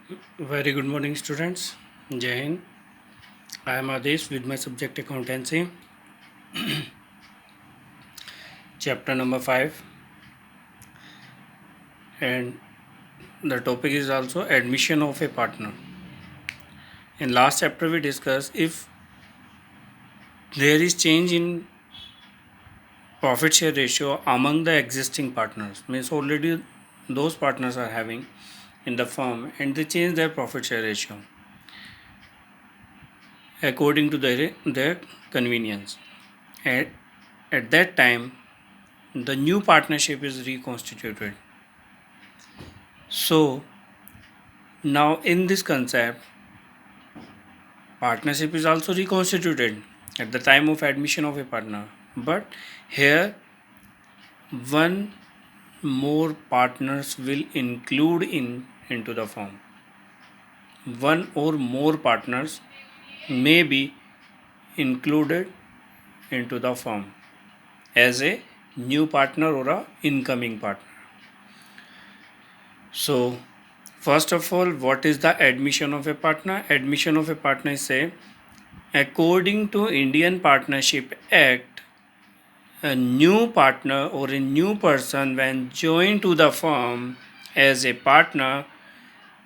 Very good morning, students. Jai Hind. I am Adesh with my subject accountancy, chapter number 5, and the topic is also admission of a partner. In last chapter, we discussed if there is change in profit share ratio among the existing partners, means already those partners are having in the firm and they change their profit share ratio according to their convenience. At, at that time, the new partnership is reconstituted. So now in this concept, partnership is also reconstituted at the time of admission of a partner. But here one more partners will include into the firm. One or more partners may be included into the firm as a new partner or a incoming partner. So first of all, what is the admission of a partner? Admission of a partner is say according to Indian Partnership Act, a new partner or a new person when joined to the firm as a partner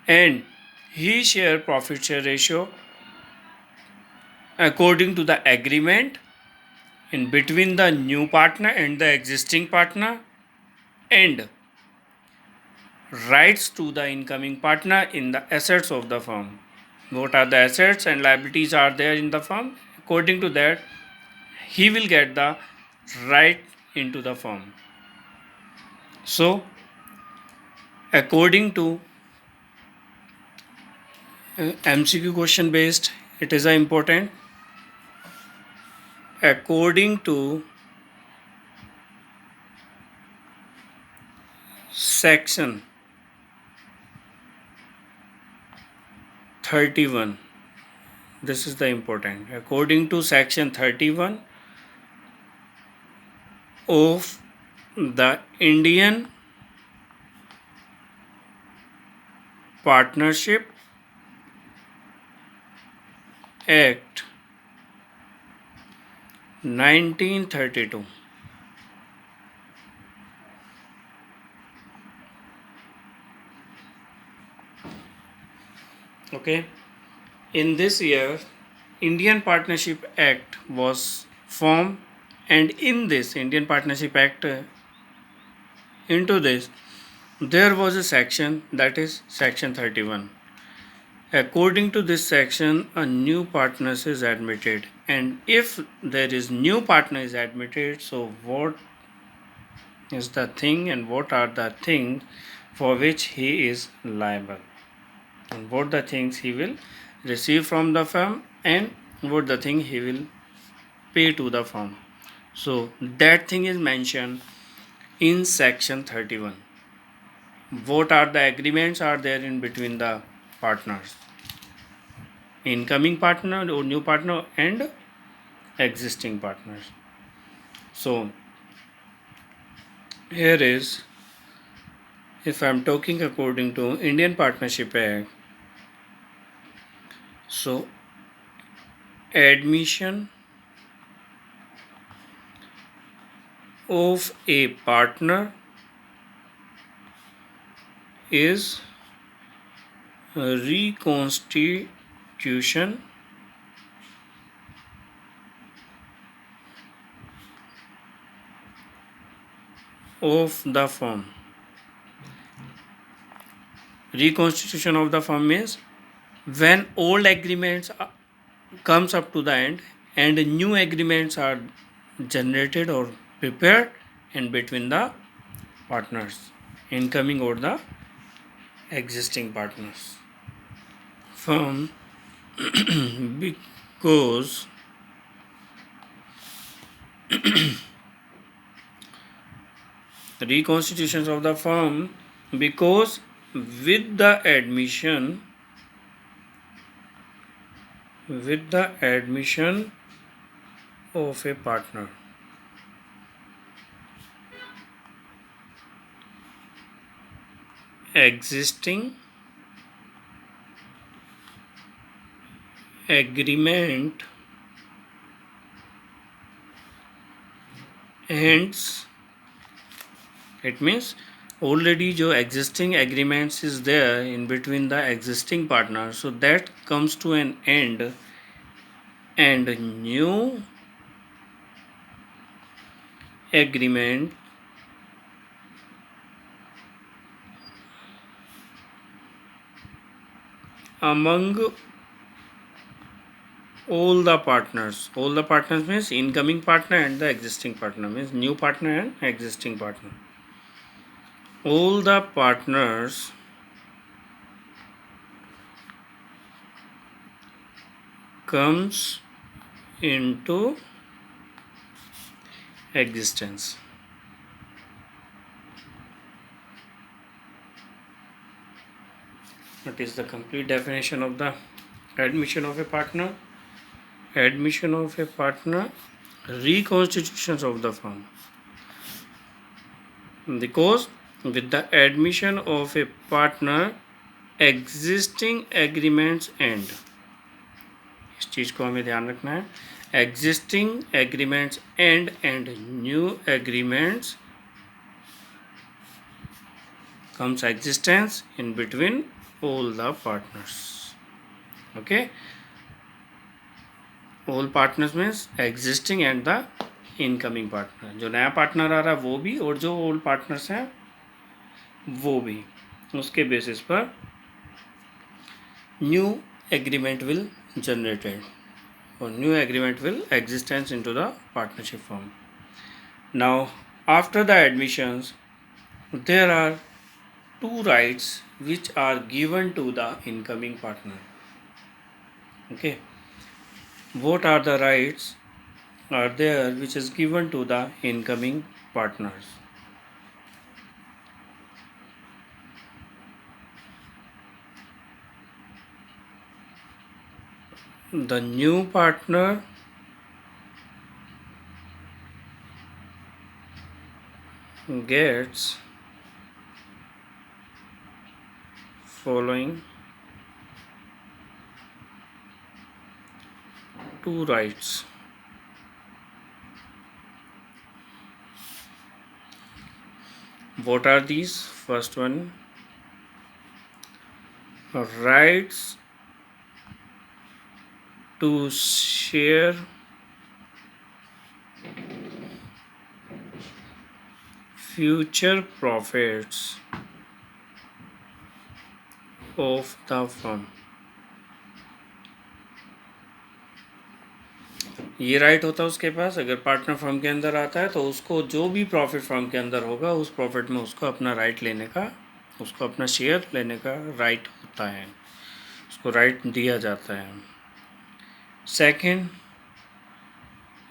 and he share profit share ratio according to the agreement in between the new partner and the existing partner and rights to the incoming partner in the assets of the firm. What are the assets and liabilities are there in the firm? According to that, he will get the right into the firm. So, according to MCQ question based, it is important. According to section 31, this is the important. According to section 31 of the Indian Partnership Act 1932. Okay, in this year, Indian Partnership Act was formed, and in this Indian Partnership Act, into this, there was a section that is section 31. According to this section, a new partner is admitted, and if there is new partner is admitted, so what is the thing and what are the things for which he is liable, and what the things he will receive from the firm and what the thing he will pay to the firm. So that thing is mentioned in section 31. What are the agreements are there in between the partners, incoming partner or new partner and existing partners. So here is, if I am talking according to Indian Partnership Act, so admission of a partner is reconstitution of the firm. Reconstitution of the firm means when old agreements comes up to the end and new agreements are generated or prepared in between the partners, incoming or the existing partners. Firm because reconstitutions of the firm because with the admission of a partner, existing agreement ends. It means already जो existing agreements is there in between the existing partner, so that comes to an end, and new agreement among all the partners. All the partners means incoming partner and the existing partner, means new partner and existing partner. All the partners comes into existence. What is the complete definition of the admission of a partner? Admission of a partner, reconstitutions of the firm. Because with the admission of a partner, existing agreements end. इस चीज़ को हमें ध्यान रखना है. Existing agreements end and new agreements comes existence in between all the partners. Okay, all partners means existing and the incoming partner. जो नया partner आ रहा है वो भी, और जो ओल्ड पार्टनर्स हैं वो भी. उसके बेसिस पर new agreement will generated, or new agreement will existence into the partnership firm. Now, after the admissions, there are two rights which are given to the incoming partner. Okay, what are the rights are there which is given to the incoming partners? The new partner gets following two rights. What are these? First one, rights to share future profits of the firm. ये right होता है उसके पास. अगर partner firm के अंदर आता है तो उसको जो भी प्रॉफिट फर्म के अंदर होगा उस प्रॉफिट में उसको अपना राइट लेने का, उसको अपना शेयर लेने का राइट होता है, उसको राइट दिया जाता है. Second,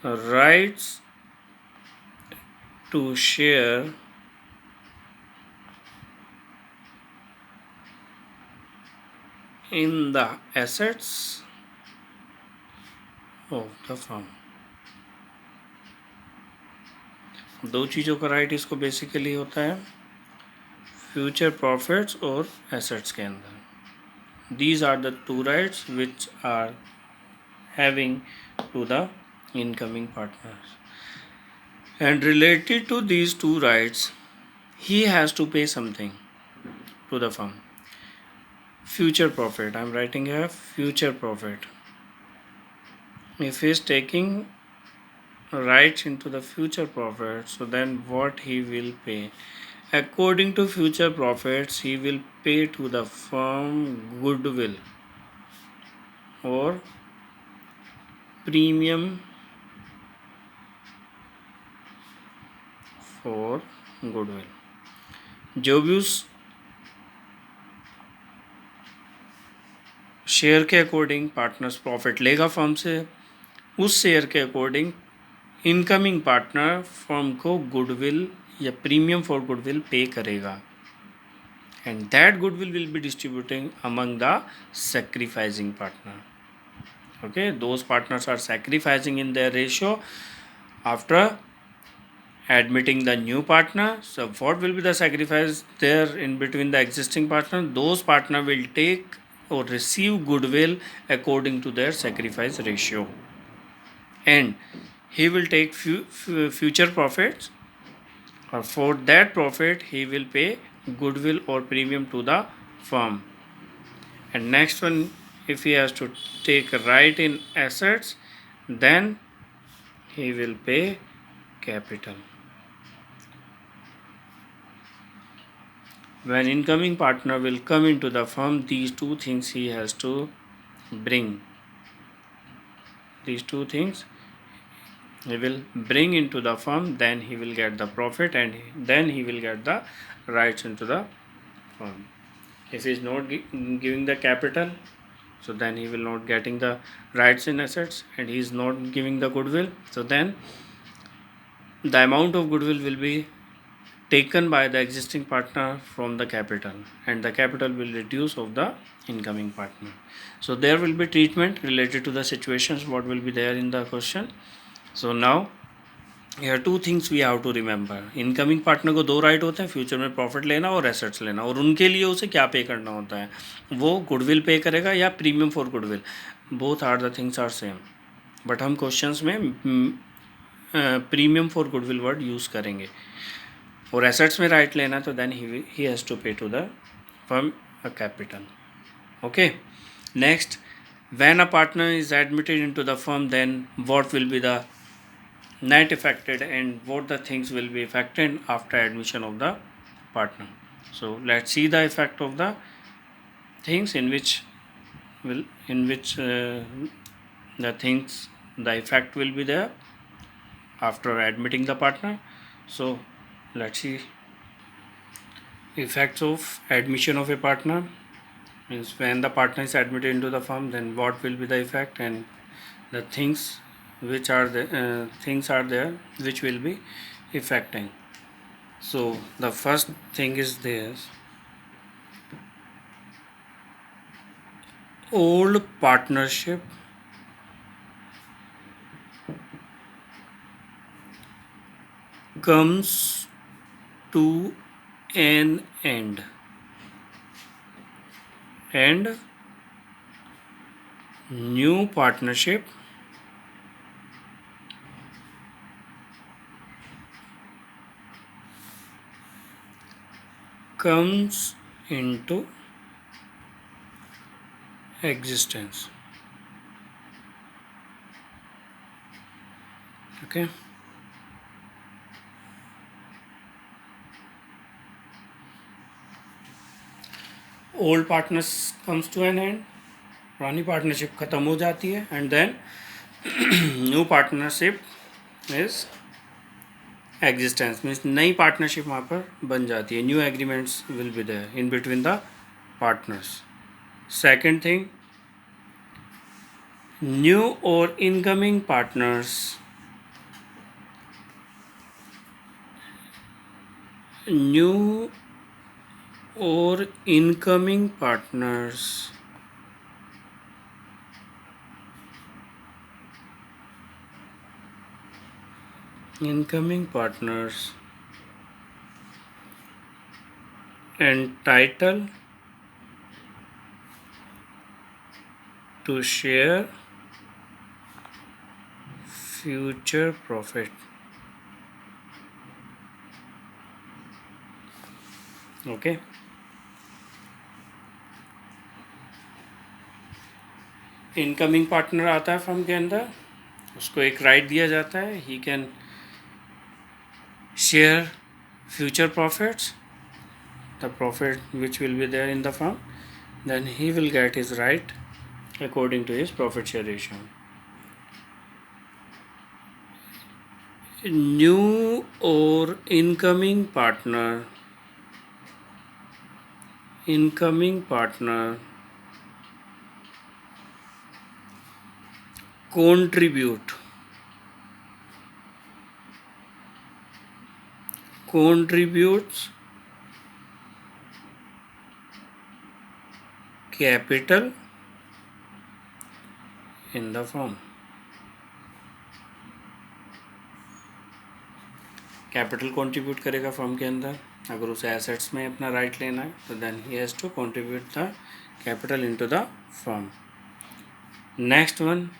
rights to share in the assets of the firm. दो चीज़ों का राइट इसको बेसिकली होता है, फ्यूचर प्रॉफिट्स और एसेट्स के अंदर. These are the two rights which are having to the incoming partners. And related to these two rights, he has to pay something to the firm. Future profit. I am writing here future profit. If he is taking rights into the future profit, so then what he will pay? According to future profits, he will pay to the firm goodwill or premium for goodwill. जो भी उस share के according partners profit लेगा firm से, उस share के according incoming partner firm को goodwill या प्रीमियम फॉर गुडविल पे करेगा. And that goodwill will be distributing among the sacrificing partner. Okay, those partners are sacrificing in their ratio after admitting the new partner. So what will be the sacrifice there in between the existing partner? Those partner will take or receive goodwill according to their sacrifice ratio, and he will take future profits, or for that profit he will pay goodwill or premium to the firm. And next one, if he has to take right in assets, then he will pay capital. When incoming partner will come into the firm, these two things he has to bring. These two things he will bring into the firm, then he will get the profit, and then he will get the rights into the firm. If he is not giving the capital, so then he will not getting the rights in assets, and he is not giving the goodwill, so then the amount of goodwill will be taken by the existing partner from the capital, and the capital will reduce of the incoming partner. So there will be treatment related to the situations what will be there in the question. So now here two things we have to remember. Incoming partner को दो right होते हैं, future में profit लेना और assets लेना, और उनके लिए उसे क्या पे करना होता है, वो गुडविल पे करेगा या premium for goodwill, both are the things are same, but हम क्वेश्चंस में premium for goodwill word use करेंगे. और एसेट्स में राइट लेना तो then he has to pay to the firm a capital. Okay, next, when a partner is admitted into the firm, then what will be the net affected and what the things will be affected after admission of the partner. So let's see the effect of the things in which the things, the effect will be there after admitting the partner. So let's see effects of admission of a partner. Means when the partner is admitted into the firm, then what will be the effect, and the things which are the things are there which will be affecting. So the first thing is this: old partnership comes to an end, and new partnership comes into existence. Okay, old partners comes to an end, पुरानी partnership ख़त्म हो जाती है, and then new partnership is existence, means नई partnership वहाँ पर बन जाती है. New agreements will be there in between the partners. Second thing, new और इनकमिंग पार्टनर्स, न्यू और incoming partners entitled to share future profit. Okay, incoming partner आता है फर्म के अंदर, उसको एक राइट दिया जाता है, he can share future profits, the profit which will be there in the firm, then he will get his right according to his profit share ratio. New or incoming partner contributes capital in the firm. Capital contribute करेगा firm के अंदर. अगर उसे assets में अपना right लेना है तो then he has to contribute the capital into the firm. Next one,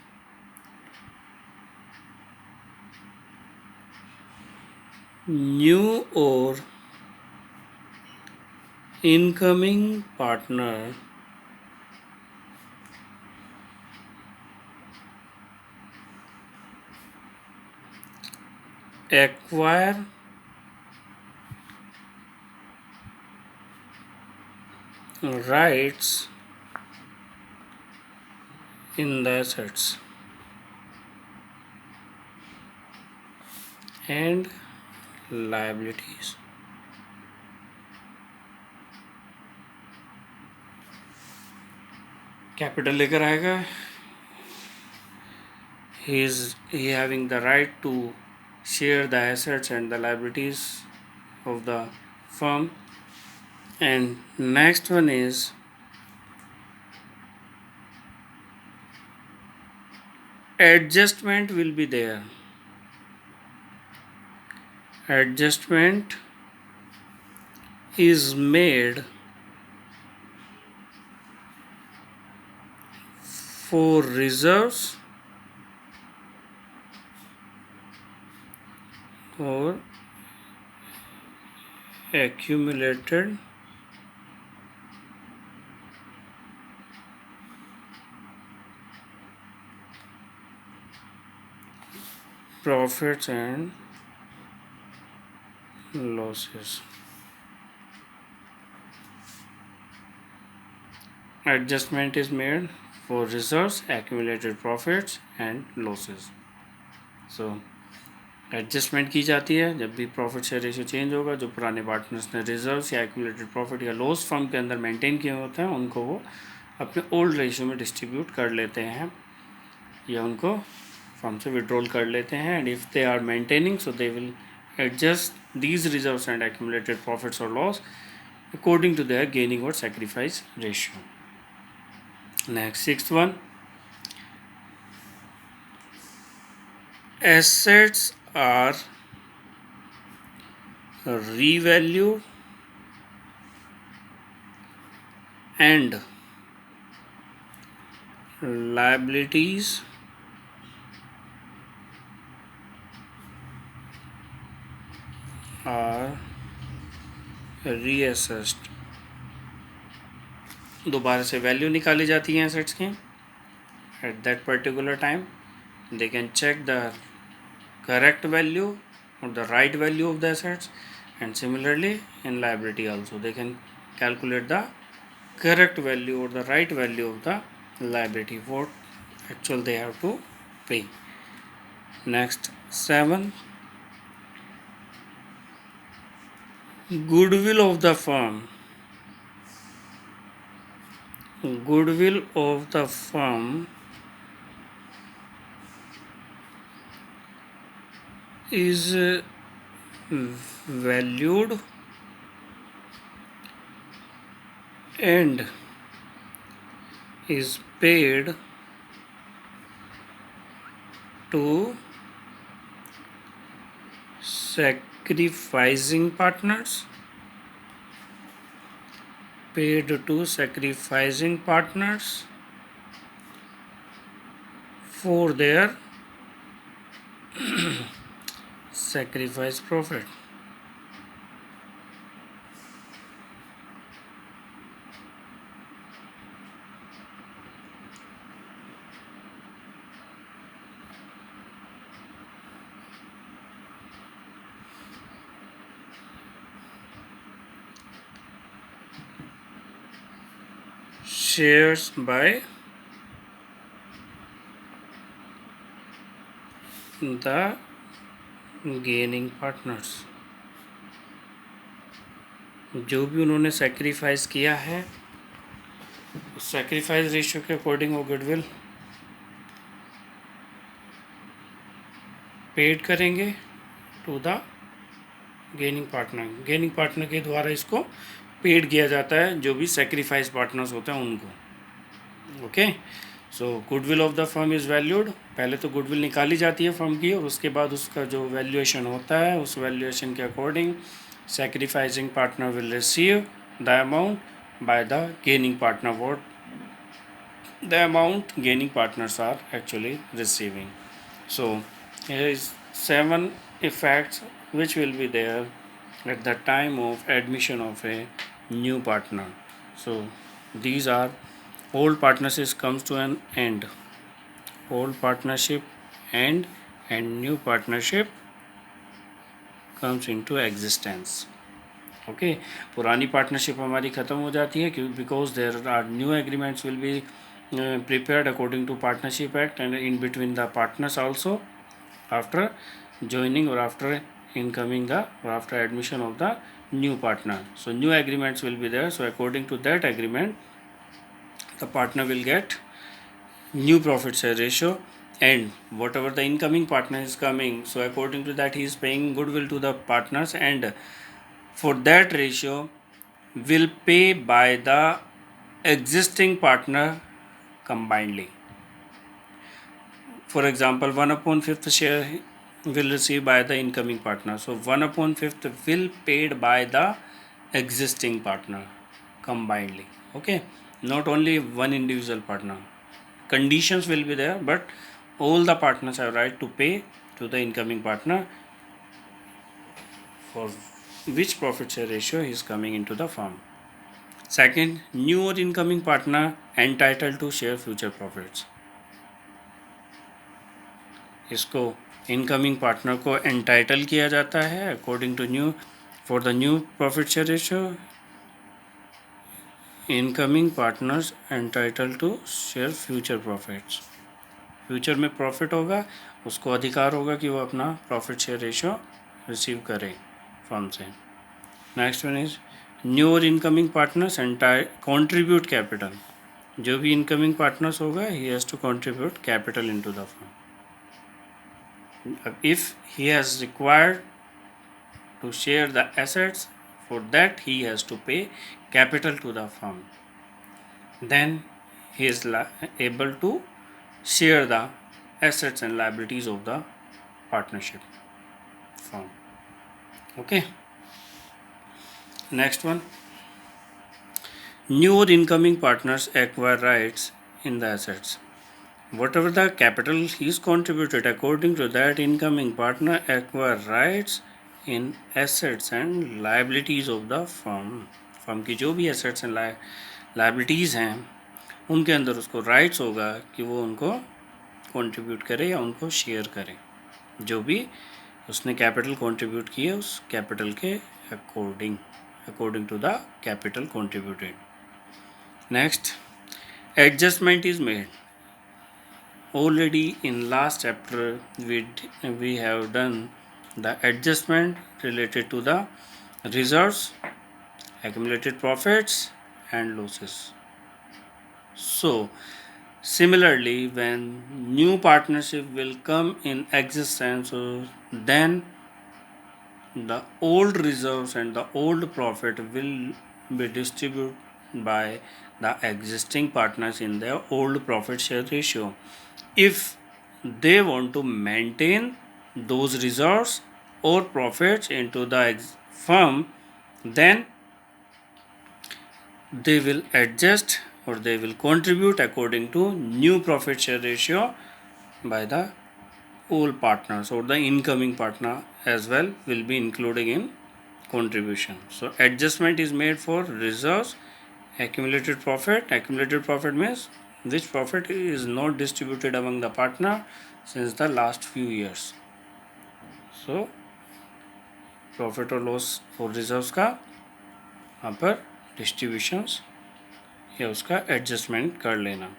new or incoming partner acquire rights in the assets and liabilities. Capital लेकर आएगा, he having the right to share the assets and the liabilities of the firm. And next one is adjustment will be there. Adjustment is made for reserves or accumulated profits and losses. Adjustment is made for reserves, accumulated profits and losses. So adjustment की जाती है जब भी profit share ratio change होगा, जो पुराने partners ने reserves या एक्यूमुलेटेड प्रॉफिट या लॉस फर्म के अंदर मेंटेन किए होते हैं उनको वो अपने ओल्ड रेशियो में डिस्ट्रीब्यूट कर लेते हैं या उनको फर्म से विड्रॉल कर लेते हैं. And if they are maintaining so they will adjust these reserves and accumulated profits और loss according to their gaining or sacrifice ratio. Next, sixth one, assets are revalued and liabilities are reassessed. दोबारा से value निकाली जाती है assets की. At that particular time they can check the correct value or the right value of the assets, and similarly in liability also they can calculate the correct value or the right value of the liability what actual they have to pay. Next, 7, goodwill of the firm. Goodwill of the firm is valued and is paid to sacrificing partners. Paid to sacrificing partners for their sacrifice profit. Shares by the gaining partners. जो भी उन्होंने sacrifice किया है उस sacrifice ratio के according वो goodwill paid करेंगे to the gaining partner. Gaining partner के द्वारा इसको पेड किया जाता है जो भी सेक्रीफाइस पार्टनर्स होते हैं उनको. Okay, so goodwill of the firm is valued. पहले तो गुडविल निकाली जाती है फर्म की और उसके बाद उसका जो वैल्यूएशन होता है उस वैल्यूएशन के according sacrificing partner will receive the amount by the gaining partner what the amount gaining partners are actually receiving. So here is 7 effects which will be there at the time of admission of a new partner. So these are: old partnership comes to an end, old partnership end, and new partnership comes into existence. Okay, पुरानी partnership हमारी ख़त्म हो जाती है क्यों, because there are new agreements will be prepared according to partnership act and in between the partners also after joining or after incoming the or after admission of the new partner. So new agreements will be there. So according to that agreement the partner will get new profit share ratio, and whatever the incoming partner is coming, so according to that he is paying goodwill to the partners, and for that ratio will pay by the existing partner combinedly. For example, 1 upon 5th share will receive by the incoming partner. So 1 upon 5th will paid by the existing partner combinedly. Okay, not only one individual partner. Conditions will be there, but all the partners have right to pay to the incoming partner for which profit share ratio is coming into the firm. Second, new or incoming partner entitled to share future profits. इसको incoming partner को entitle किया जाता है according to new for the new profit share ratio, incoming partners entitle to share future profits. Future में profit होगा, उसको अधिकार होगा कि वो अपना प्रॉफिट शेयर रेशियो रिसीव करे फर्म से। नेक्स्ट वन इज न्यू और इनकमिंग पार्टनर्स कॉन्ट्रीब्यूट कैपिटल। जो भी इनकमिंग पार्टनर्स होगा he has to contribute capital into the firm. If he has required to share the assets, for that he has to pay capital to the firm, then he is able to share the assets and liabilities of the partnership firm. Okay, next one, new or incoming partners acquire rights in the assets. Whatever the capital is contributed, according to that incoming partner acquire rights in assets and liabilities of the firm. Firm की जो भी assets and liabilities हैं उनके अंदर उसको rights होगा कि वो उनको contribute करे या उनको share करे, जो भी उसने capital contribute किए उस capital के according to the capital contributed. Next, adjustment is made. Already in last chapter we have done the adjustment related to the reserves, accumulated profits and losses. So similarly, when new partnership will come in existence, so then the old reserves and the old profit will be distributed by the existing partners in their old profit share ratio. If they want to maintain those reserves or profits into the firm, then they will adjust or they will contribute according to new profit share ratio by the old partners, or the incoming partner as well will be including in contribution. So adjustment is made for reserves, accumulated profit. Accumulated profit means which profit is not distributed among the partner since the last few years. So profit और loss for reserves का यहाँ पर distributions या उसका adjustment कर लेना.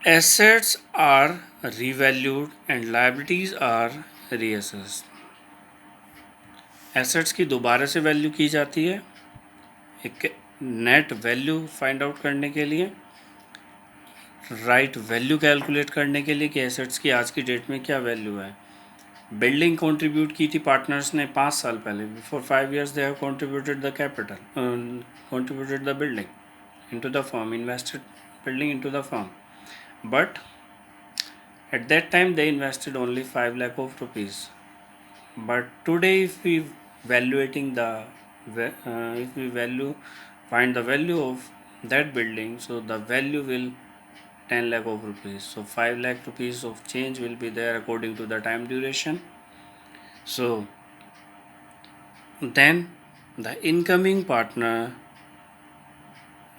Assets are revalued and liabilities are reassessed. Assets की दोबारा से वैल्यू की जाती है एक नेट वैल्यू फाइंड आउट करने के लिए, राइट वैल्यू कैलकुलेट करने के लिए कि एसेट्स की आज की डेट में क्या वैल्यू है. बिल्डिंग कंट्रीब्यूट की थी पार्टनर्स ने 5 साल पहले, before 5 years they have contributed the capital, contributed the building into the firm, invested building into the firm, but at that time they invested only 5 lakh of rupees. But today if we find the value of that building, so the value will 10 lakh of rupees. So 5 lakh rupees of change will be there according to the time duration. So then the incoming partner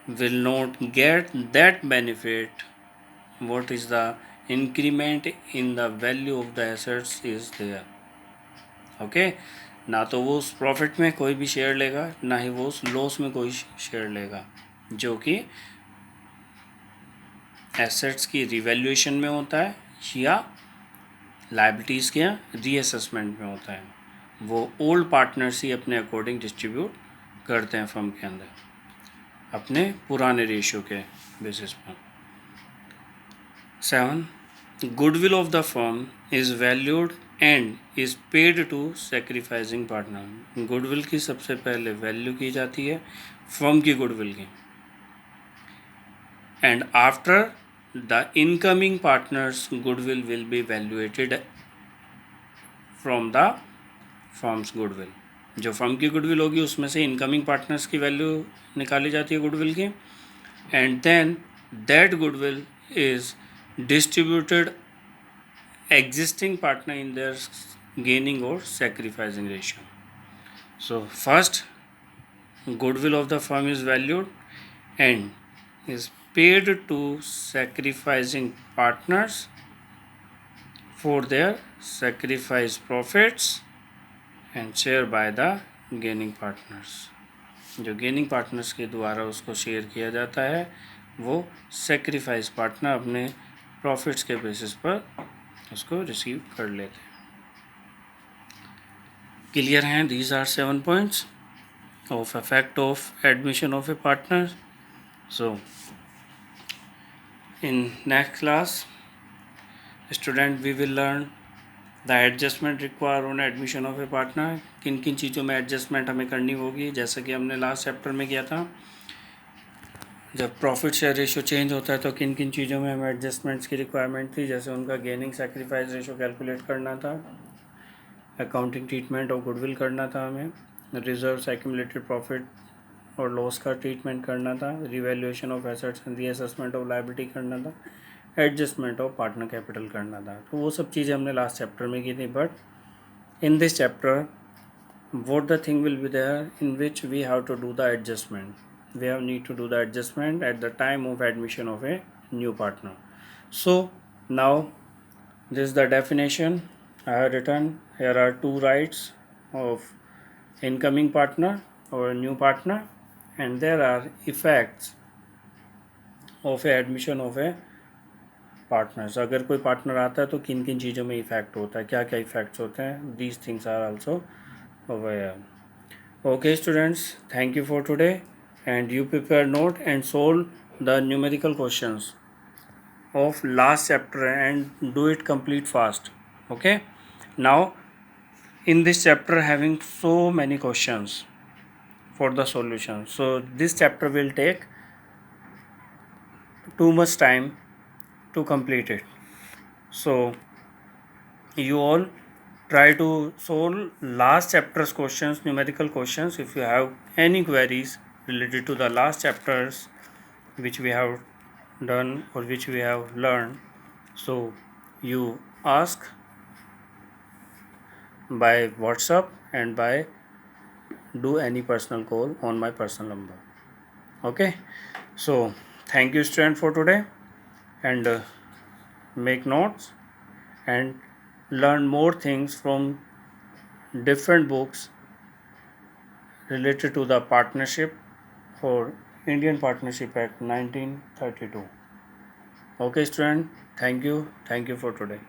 will not get that benefit. What is the increment in the value of the assets is there. Okay ना तो वो उस profit में कोई भी share लेगा, ना ही वो उस लॉस में कोई शेयर लेगा, जो कि एसेट्स की रिवैल्यूएशन में होता है या लायबिलिटीज़ के रीअसेसमेंट में होता है. वो ओल्ड पार्टनर्स ही अपने अकॉर्डिंग डिस्ट्रीब्यूट करते हैं फर्म के अंदर अपने पुराने रेशियो के बेसिस पर. 7. Goodwill of the firm is valued and is paid to sacrificing partner. Goodwill की सबसे पहले वैल्यू की जाती है फर्म की गुडविल की, and after the incoming partners goodwill will be valuated from the firms goodwill. जो फर्म की गुडविल होगी उसमें से इनकमिंग पार्टनर्स की वैल्यू निकाली जाती है गुडविल की, and then that goodwill is distributed existing partner in their gaining or sacrificing ratio. So first, goodwill of the firm is valued and is paid to sacrificing partners for their sacrifice profits and share by the gaining partners. जो gaining partners के द्वारा उसको share किया जाता है वो sacrifice partner अपने profits के बेसिस पर उसको रिसीव कर लेते हैं. क्लियर हैं? These are 7 points of effect of admission of a partner. So in next class student we will learn the adjustment require on admission of a partner. किन किन चीज़ों में एडजस्टमेंट हमें करनी होगी, जैसा कि हमने लास्ट चैप्टर में किया था. जब प्रॉफिट शेयर रेशियो चेंज होता है तो किन किन चीज़ों में हमें एडजस्टमेंट्स की रिक्वायरमेंट थी, जैसे उनका गेनिंग सेक्रीफाइस रेशियो कैलकुलेट करना था, अकाउंटिंग ट्रीटमेंट और गुडविल करना था, हमें रिजर्व्स एक्यूमुलेटेड प्रॉफिट और लॉस का ट्रीटमेंट करना था, revaluation of assets and reassessment of liability करना था, एडजस्टमेंट ऑफ पार्टनर कैपिटल करना था. तो वो सब चीज़ें हमने लास्ट चैप्टर में की थी. But in this chapter what the thing will be there in which we have to do the adjustment. We have need to do the adjustment at the time of admission of a new partner. So now this is the definition I have written. Here are two rights of incoming partner or a new partner, and there are effects of a admission of a partners. अगर कोई partner आता है तो किन किन चीज़ों में effect होता है, क्या क्या इफेक्ट्स होते हैं. These things are also over here. Okay students, thank you for today, and you prepare note and solve the numerical questions of last chapter and do it complete fast. Okay, now in this chapter having so many questions for the solution, so this chapter will take too much time to complete it. So you all try to solve last chapter's questions, numerical questions. If you have any queries related to the last chapters which we have done or which we have learned, so you ask by WhatsApp and by do any personal call on my personal number. Okay, so thank you student for today, and make notes and learn more things from different books related to the partnership for Indian Partnership Act 1932. Okay student, thank you for today.